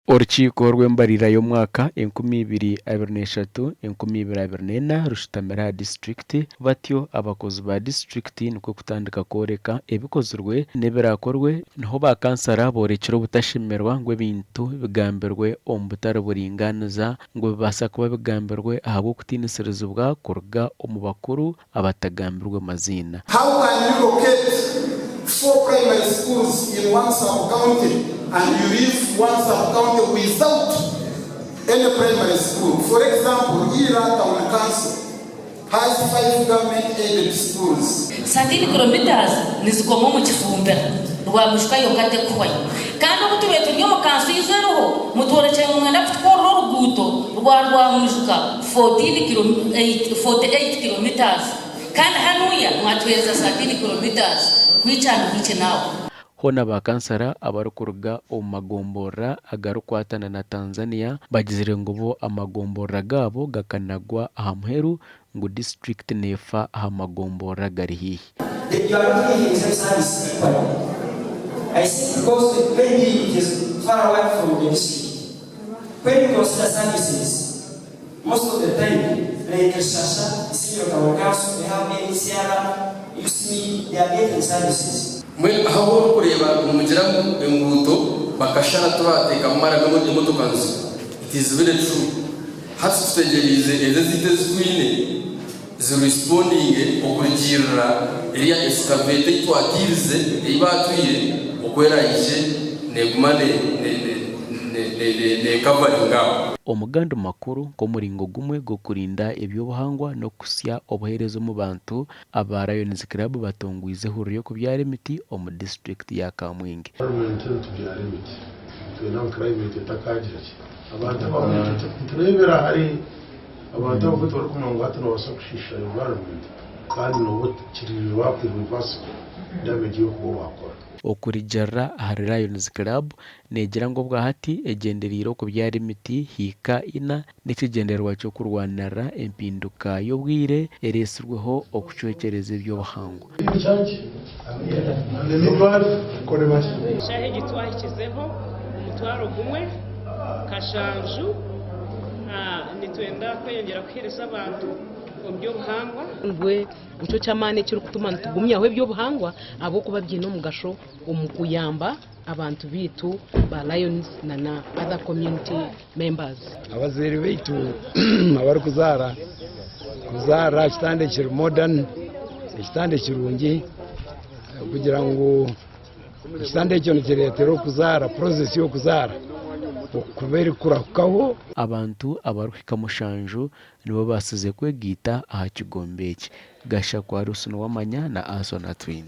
Urukiko rw'embarira y'umwaka 2023 2024 rushitamira district batyo abakozi ba district niko kutandika koreka ebikozurwe nebirakorwe niho ba kansara borekire obutashemererwa ngo ebintu bigambirwe ombutara buringaniza ngo bibasa kuba bigambirwe ahabwo kutiniserezebwa kuruga omu bakuru abatagambirwe mazina. How can you locate 4 primary schools in one sub-county and you leave one sub-county without any primary school? For example, Ira Town Council has 5 government-aided schools. 30 kilometers nizikomo mu kifumbira rwamushika yokate kuwayi kandi ubutubete ryo mu kansu yizeroho mutoreche umwenda kutworo ruguto rwamushika 48 kilometers kandi hanuya mwatweza 30 kilometers kwicana gice nawo. Hona ba kansara abarukuruga omagombora agarukwatana na Tanzania bagizire ngo bo amagombora gabo gakanagwa ahamheru ngo district nefa ahamagombora gari hihi. I think because maybe it is far away from the district. When you consider services, most of the time, like Shasha, Isingiro, they have ACR, USMI, they are getting services. When aho kureba umujiramu enguto bakashana tubateka mara gamo imoto kanzu. It is very true. Hats tutegerize ezite zkwine ze responding oburekire area excavate twatirize ibatwiye okweraije negumane ne covering. Omuganda makuru ko muringo gumwe go kurinda ebyobuhangwa no kusya obuherezo mu bantu abarayones club batongwize huriro ku byare miti omu district ya Kamwingi. Abantu turebera hari abantu bavuga ko ngo hatu no basokushisha environment kandi no kirirwa ku bibazo damage yo kuba wakora. Okurijara hari Lions Club negira ngo bwa hati egenderiro ku byari miti hika ina n'ikigenderwa cyo kurwanara empinduka yo bwire eresirweho okucyokereza ibyo bahangwa. Shahe gitwahikizeho umutwaro gumwe kashanju nitwenda kweyongera kwiresa abantu obyo buhangwa ngwe uco cyamane kiri kutuma tugumya aho ebyo buhangwa abo kuba byino mugasho omukuyamba abantu bitu ba Lions na other community members. Abazeri bitu abari kuzara kitande kiri modern kitande kirungi kugira ngo kitande cyo nikiretero kuzara process yo kuzara kubera kurakaho abantu abaruhika mushanju nibo basize kwegita aha kigombeke gasha kwa rusuno wamanya na Asona Twin.